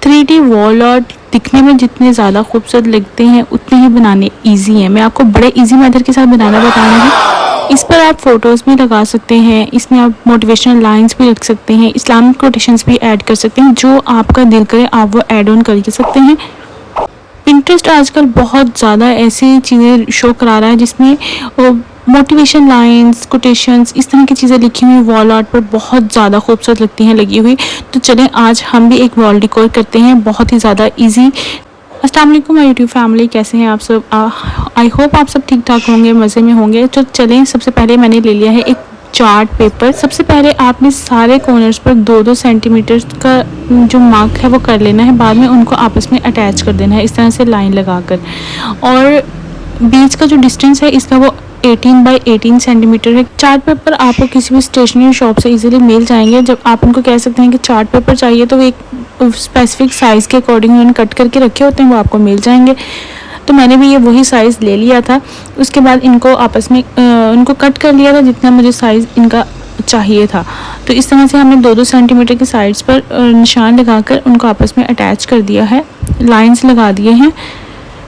3D wall art दिखने में जितने ज़्यादा खूबसूरत लगते हैं उतने ही बनाने इजी हैं। मैं आपको बड़े इजी मेथड के साथ बनाना बता रही हूँ। इस पर आप फ़ोटोज़ भी लगा सकते हैं, इसमें आप मोटिवेशनल लाइंस भी रख सकते हैं, इस्लामिक कोटेशंस भी ऐड कर सकते हैं। जो आपका दिल करे आप वो ऐड ऑन कर सकते हैं। पिंटरेस्ट आजकल बहुत ज़्यादा ऐसी चीज़ें शो करा रहा है जिसमें मोटिवेशन लाइंस, कोटेशंस, इस तरह की चीज़ें लिखी हुई वॉल आर्ट पर बहुत ज़्यादा खूबसूरत लगती हैं लगी हुई। तो चलें आज हम भी एक वॉल डिकोर करते हैं, बहुत ही ज़्यादा इजी। अस्सलाम वालेकुम माय यूट्यूब फैमिली, कैसे हैं आप सब? आई होप आप सब ठीक ठाक होंगे, मज़े में होंगे। तो चलें, सबसे पहले मैंने ले लिया है एक चार्ट पेपर। सबसे पहले आपने सारे कॉर्नर्स पर 2-2 सेंटीमीटर का जो मार्क है वो कर लेना है। बाद में उनको आपस में अटैच कर देना है इस तरह से लाइन लगाकर। और बीच का जो डिस्टेंस है इसका वो 18 बाई 18 सेंटीमीटर है। चार्ट पेपर आपको किसी भी स्टेशनरी शॉप से इजीली मिल जाएंगे। जब आप उनको कह सकते हैं कि चार्ट पेपर चाहिए तो वो एक स्पेसिफिक साइज़ के अकॉर्डिंग उन्होंने कट करके रखे होते हैं, वो आपको मिल जाएंगे। तो मैंने भी ये वही साइज़ ले लिया था। उसके बाद इनको आपस में उनको कट कर लिया था जितना मुझे साइज़ इनका चाहिए था। तो इस तरह से हमने 2-2 सेंटीमीटर के साइड्स पर निशान लगाकर उनको आपस में अटैच कर दिया है, लाइंस लगा दिए हैं।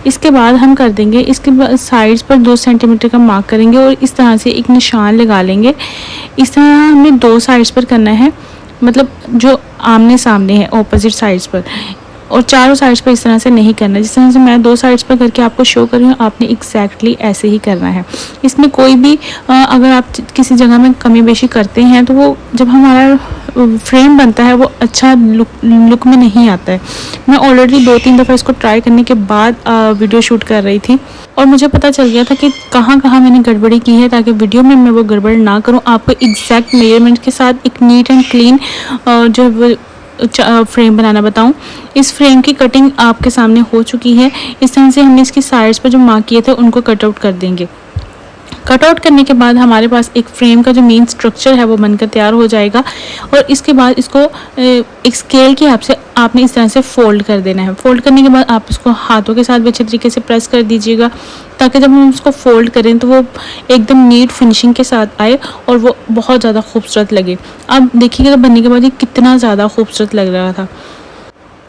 इसके बाद हम कर देंगे, इसके बाद साइड्स पर 2 सेंटीमीटर का मार्क करेंगे और इस तरह से एक निशान लगा लेंगे। इस तरह हमें 2 साइड्स पर करना है, मतलब जो आमने सामने है ऑपोजिट साइड्स पर, और चारों साइड्स पर इस तरह से नहीं करना। जिस तरह से मैं 2 साइड्स पर करके आपको शो कर रही हूँ, आपने एग्जैक्टली ऐसे ही करना है। इसमें कोई भी अगर आप किसी जगह में कमी बेशी करते हैं तो वो जब हमारा फ्रेम बनता है वो अच्छा लुक में नहीं आता है। मैं ऑलरेडी 2-3 दफ़ा इसको ट्राई करने के बाद वीडियो शूट कर रही थी और मुझे पता चल गया था कि कहाँ कहाँ मैंने गड़बड़ी की है, ताकि वीडियो में मैं वो गड़बड़ ना करूँ। आपको एग्जैक्ट मेजरमेंट के साथ एक नीट एंड क्लीन जो फ्रेम बनाना बताऊं। इस फ्रेम की कटिंग आपके सामने हो चुकी है। इस तरह से हमने इसकी साइड्स पर जो मार्क किए थे उनको कट आउट कर देंगे। कट आउट करने के बाद हमारे पास एक फ्रेम का जो मेन स्ट्रक्चर है वो बनकर तैयार हो जाएगा। और इसके बाद इसको एक स्केल की हेल्प से आपने इस तरह से फोल्ड कर देना है। फोल्ड करने के बाद आप इसको हाथों के साथ भी अच्छे तरीके से प्रेस कर दीजिएगा, ताकि जब हम उसको फोल्ड करें तो वो एकदम नीट फिनिशिंग के साथ आए और वो बहुत ज़्यादा खूबसूरत लगे। अब देखिएगा बनने के बाद ये कितना ज़्यादा खूबसूरत लग रहा था।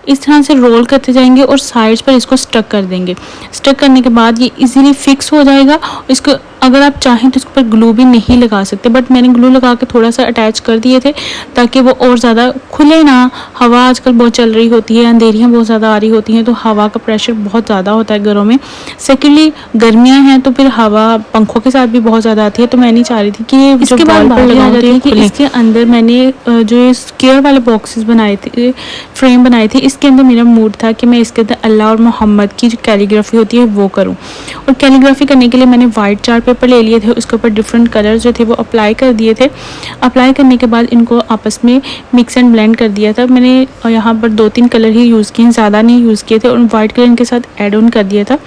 इस तरह से रोल करते जाएंगे और साइड्स पर इसको स्टक कर देंगे। स्टक करने के बाद ये इजीली फिक्स हो जाएगा। इसको अगर आप चाहें तो इसके ऊपर ग्लू भी नहीं लगा सकते, बट मैंने ग्लू लगा के थोड़ा सा अटैच कर दिए थे ताकि वो और ज़्यादा खुले ना। हवा आजकल बहुत चल रही होती है, अंधेरियाँ बहुत ज़्यादा आ रही होती हैं, तो हवा का प्रेशर बहुत ज़्यादा होता है घरों में। सेकेंडली गर्मियाँ हैं तो फिर हवा पंखों के साथ भी बहुत ज़्यादा आती है। तो मैं नहीं चाह रही थी कि इसके बाद बात आ जाती है कि इसके अंदर मैंने जो स्क्वायर वाले बॉक्सेस बनाए थे, फ्रेम बनाए थे, इसके अंदर मेरा मूड था कि मैं इसके अंदर अल्लाह और मोहम्मद की जो कैलीग्राफी होती है वो करूं। और कैलीग्राफी करने के लिए मैंने वाइट चार्ट पेपर ले लिए थे, उसके ऊपर डिफरेंट कलर जो थे वो अप्लाई कर दिए थे। अप्लाई करने के बाद इनको आपस में मिक्स एंड ब्लेंड कर दिया था। मैंने यहाँ पर 2-3 कलर ही यूज़ किए, ज़्यादा नहीं यूज़ किए थे, और वाइट कलर इनके साथ ऐड ऑन कर दिया था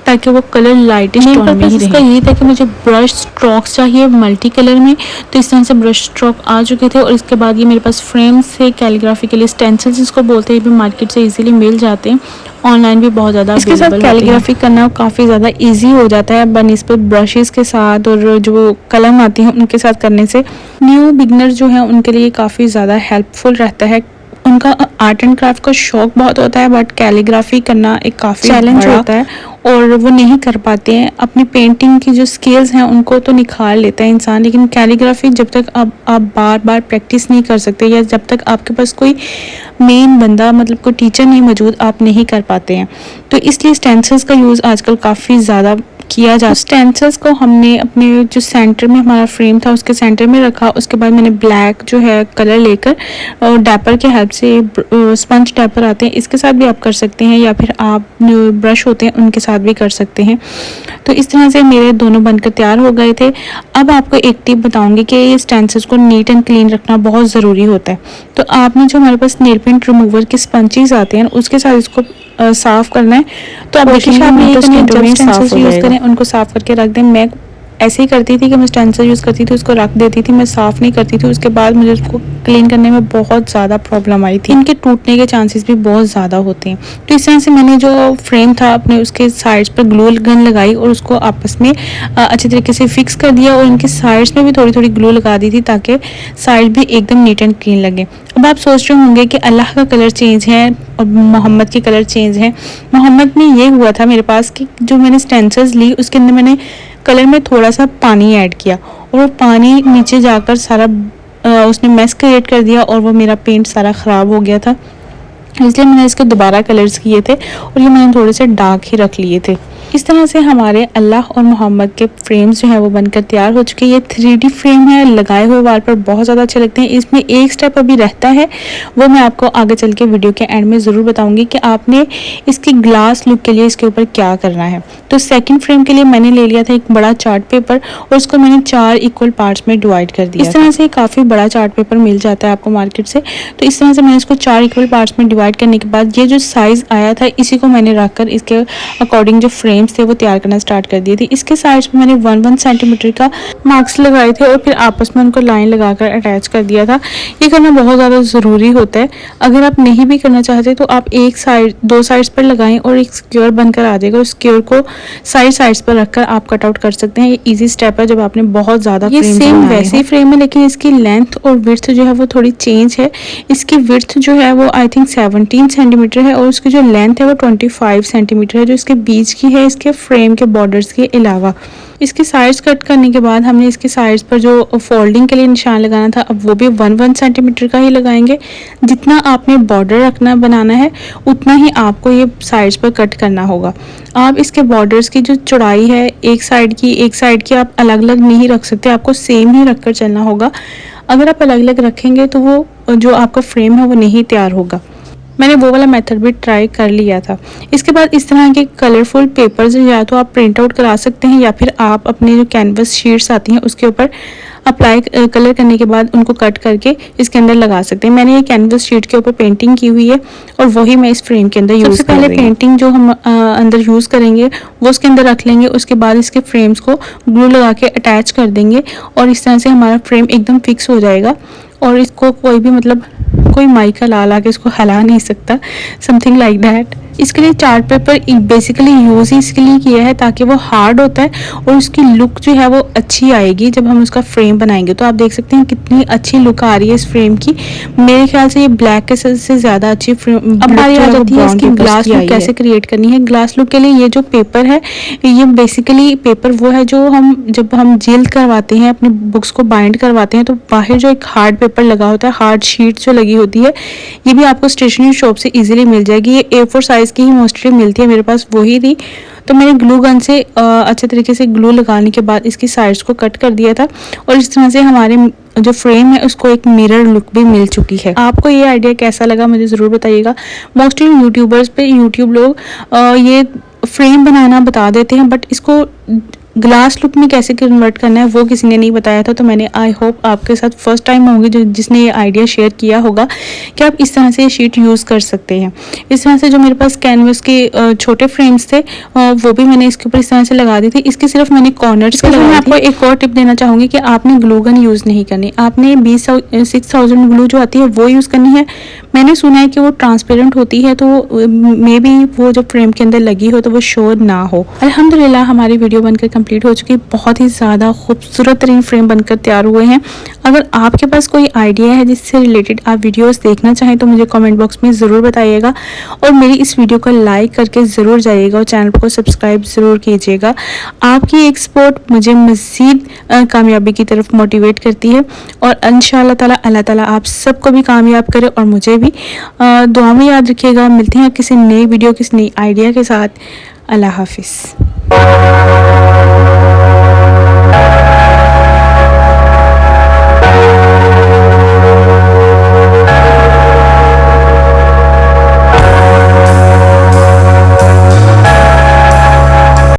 ताकि वो कलर लाइटिश टोन में ही रहे। इसका यही था कि मुझे ब्रश स्ट्रोक्स चाहिए मल्टी कलर में, तो इस तरह से ब्रश स्ट्रोक आ चुके थे। और इसके बाद ये मेरे पास फ्रेम से कैलीग्राफी के लिए स्टेंसिल्स इसको बोलते हैं, भी मार्केट से इजीली मिल जाते हैं, ऑनलाइन भी बहुत ज़्यादा इसके साथ कैलीग्राफी करना काफ़ी ज़्यादा इजी हो जाता है बनस्बत ब्रशेस के साथ और जो कलम आती हैं उनके साथ करने से। न्यू बिगनर जो हैं उनके लिए काफ़ी ज़्यादा हेल्पफुल रहता है। उनका आर्ट एंड क्राफ्ट का शौक बहुत होता है, बट कैलीग्राफी करना एक काफ़ी चैलेंज होता है और वो नहीं कर पाते हैं। अपनी पेंटिंग की जो स्किल्स हैं उनको तो निखार लेता है इंसान, लेकिन कैलीग्राफी जब तक आप बार बार प्रैक्टिस नहीं कर सकते या जब तक आपके पास कोई मेन बंदा, मतलब कोई टीचर नहीं मौजूद, आप नहीं कर पाते हैं। तो इसलिए स्टेंसिल्स का यूज़ आजकल काफ़ी ज़्यादा किया जा। स्टेंसिल्स को हमने अपने जो सेंटर में हमारा फ्रेम था उसके सेंटर में रखा। उसके बाद मैंने ब्लैक जो है कलर लेकर और डैपर के हेल्प से, स्पंज डैपर आते हैं, इसके साथ भी आप कर सकते हैं, या फिर आप जो ब्रश होते हैं उनके साथ भी कर सकते हैं। तो इस तरह से मेरे दोनों बनकर तैयार हो गए थे। अब आपको एक टिप बताऊंगी कि ये स्टेंसिल्स को नीट एंड क्लीन रखना बहुत ज़रूरी होता है। तो आपने जो हमारे पास नेल पेंट रिमूवर के स्पंचेस आते हैं उसके साथ इसको साफ़ करना है। तो आप देखिए आप यूज़ करें, उनको साफ़ करके रख दें। मैं ऐसे ही करती थी कि मैं स्टेंसिल यूज़ करती थी, उसको रख देती थी, मैं साफ़ नहीं करती थी। उसके बाद मुझे उसको क्लीन करने में बहुत ज़्यादा प्रॉब्लम आई थी। इनके टूटने के चांसेस भी बहुत ज़्यादा होते हैं। तो इस तरह से मैंने जो फ्रेम था अपने उसके साइड्स पर ग्लू गन लगाई और उसको आपस में अच्छे तरीके से फिक्स कर दिया और इनके साइड्स में भी थोड़ी थोड़ी ग्लू लगा दी थी ताकि साइड भी एकदम नीट एंड क्लीन लगे। अब आप सोच रहे होंगे कि अल्लाह का कलर चेंज है और मोहम्मद के कलर चेंज है। मोहम्मद में ये हुआ था मेरे पास कि जो मैंने स्टेंसिल्स ली उसके अंदर मैंने कलर में थोड़ा सा पानी ऐड किया और वो पानी नीचे जाकर सारा उसने मैस क्रिएट कर दिया और वो मेरा पेंट सारा ख़राब हो गया था। इसलिए मैंने इसके दोबारा कलर्स किए थे और ये मैंने थोड़े से डार्क ही रख लिए थे। इस तरह से हमारे अल्लाह और मोहम्मद के फ्रेम्स जो हैं वो बनकर तैयार हो चुके हैं। ये 3D फ्रेम है, लगाए हुए वाल पर बहुत ज़्यादा अच्छे लगते हैं। इसमें एक स्टेप अभी रहता है, वो मैं आपको आगे चल के वीडियो के एंड में ज़रूर बताऊंगी कि आपने इसकी ग्लास लुक के लिए इसके ऊपर क्या करना है। तो सेकेंड फ्रेम के लिए मैंने ले लिया था एक बड़ा चार्ट पेपर और उसको मैंने 4 इक्वल पार्ट्स में डिवाइड कर दिया। इस तरह से काफ़ी बड़ा चार्ट पेपर मिल जाता है आपको मार्केट से। तो इस तरह से मैंने इसको 4 इक्वल पार्ट्स में डिवाइड करने के बाद ये जो साइज़ आया था इसी को मैंने रखकर इसके अकॉर्डिंग जो फ्रेम्स थे वो तैयार करना स्टार्ट कर दिए थे। इसके साइड्स पे मैंने 1-1 सेंटीमीटर का मार्क्स लगाए थे और फिर आपस में उनको लाइन लगाकर अटैच कर दिया था। ये करना बहुत ज़्यादा ज़रूरी होता है। अगर आप नहीं भी करना चाहते तो आप एक साइड 2 साइड्स पर लगाएं और एक स्क्वायर बनकर आ जाएगा। उस स्क्वायर को साइड्स पर रखकर आप कट आउट कर सकते हैं। ये ईजी स्टेप है जब आपने बहुत ज़्यादा ये सेम वैसे ही फ्रेम है लेकिन इसकी लेंथ और विड्थ जो है वो थोड़ी चेंज है। इसकी विड्थ जो है वो आई थिंक 17 सेंटीमीटर है और उसकी जो लेंथ है वो 25 सेंटीमीटर है जो इसके बीच की है इसके फ्रेम के बॉर्डर्स के अलावा। इसके साइड्स कट करने के बाद हमने इसके साइड्स पर जो फोल्डिंग के लिए निशान लगाना था अब वो भी 1-1 सेंटीमीटर का ही लगाएंगे। जितना आपने बॉर्डर रखना बनाना है उतना ही आपको ये साइड्स पर कट करना होगा। आप इसके बॉर्डर्स की जो चौड़ाई है एक साइड की आप अलग अलग नहीं रख सकते, आपको सेम ही रख कर चलना होगा। अगर आप अलग अलग रखेंगे तो वो जो आपका फ्रेम है वो नहीं तैयार होगा। मैंने वो वाला मेथड भी ट्राई कर लिया था। इसके बाद इस तरह के कलरफुल पेपर्स या तो आप प्रिंट आउट करा सकते हैं या फिर आप अपने जो कैनवस शीट्स आती हैं उसके ऊपर अप्लाई कलर करने के बाद उनको कट करके इसके अंदर लगा सकते हैं। मैंने ये कैनवस शीट के ऊपर पेंटिंग की हुई है और वही मैं इस फ्रेम के अंदर यूज़ कर रही हूँ। सबसे पहले पेंटिंग जो हम अंदर यूज़ करेंगे वो उसके अंदर रख लेंगे। उसके बाद इसके फ्रेम्स को ग्लू लगा के अटैच कर देंगे और इस तरह से हमारा फ्रेम एकदम फिक्स हो जाएगा और इसको कोई भी कोई माइका ला के इसको हिला नहीं सकता, समथिंग लाइक दैट। इसके लिए चार्ट पेपर बेसिकली यूज़ ही इसके लिए किया है ताकि वो हार्ड होता है और उसकी लुक जो है वो अच्छी आएगी जब हम उसका फ्रेम बनाएंगे। तो आप देख सकते हैं कितनी अच्छी लुक आ रही है इस फ्रेम की। मेरे ख्याल से ये ब्लैक के से ज़्यादा अच्छी फ्रेम। अब बारी आ जाती है इसकी ग्लास लुक कैसे क्रिएट करनी है। ग्लास लुक के लिए ये जो पेपर है ये बेसिकली पेपर वो है जो जब हम जेल करवाते हैं अपनी बुक्स को बाइंड करवाते हैं तो बाहर जो एक हार्ड पेपर लगा होता है, हार्ड शीट जो लगी होती है, ये भी आपको स्टेशनरी शॉप से इजीली मिल जाएगी। ये A4 साइज की ही मोस्टली मिलती है, मेरे पास वही थी। तो मैंने ग्लू गन से अच्छे तरीके से ग्लू लगाने के बाद इसकी साइड्स को कट कर दिया था और इस तरह से हमारे जो फ्रेम है उसको एक मिरर लुक भी मिल चुकी है। आपको ये आइडिया कैसा लगा मुझे ज़रूर बताइएगा। मोस्टली यूट्यूब लोग ये फ्रेम बनाना बता देते हैं बट इसको ग्लास लुक में कैसे कन्वर्ट करना है वो किसी ने नहीं बताया था। तो मैंने आई होप आपके साथ फर्स्ट टाइम होंगे जिसने ये आइडिया शेयर किया होगा कि आप इस तरह से ये शीट यूज़ कर सकते हैं। इस तरह से जो मेरे पास कैनवस के छोटे फ्रेम्स थे वो भी मैंने इसके ऊपर इस तरह से लगा दी थी। इसके सिर्फ मैंने कॉर्नर्स पे मैं आपको एक और टिप देना चाहूँगी कि आपने ग्लू गन यूज़ नहीं करनी, आपने 6000 ग्लू जो आती है वो यूज़ करनी है। मैंने सुना है कि वो ट्रांसपेरेंट होती है तो मे बी वो जब फ्रेम के अंदर लगी हो तो वो शो ना हो। अल्हम्दुलिल्लाह हमारी वीडियो बनकर कंप्लीट हो चुकी है। बहुत ही ज़्यादा खूबसूरत तरीन फ्रेम बनकर तैयार हुए हैं। अगर आपके पास कोई आइडिया है जिससे रिलेटेड आप वीडियोस देखना चाहें तो मुझे कमेंट बॉक्स में ज़रूर बताइएगा और मेरी इस वीडियो को लाइक करके ज़रूर जाइएगा और चैनल को सब्सक्राइब ज़रूर कीजिएगा। आपकी एक सपोर्ट मुझे मज़ीद कामयाबी की तरफ मोटिवेट करती है और इंशाअल्लाह ताला अल्लाह ताला आप सबको भी कामयाब करे और मुझे भी दुआ में याद रखिएगा। मिलते हैं किसी नई वीडियो किसी नई आइडिया के साथ। अल्लाह हाफिज़।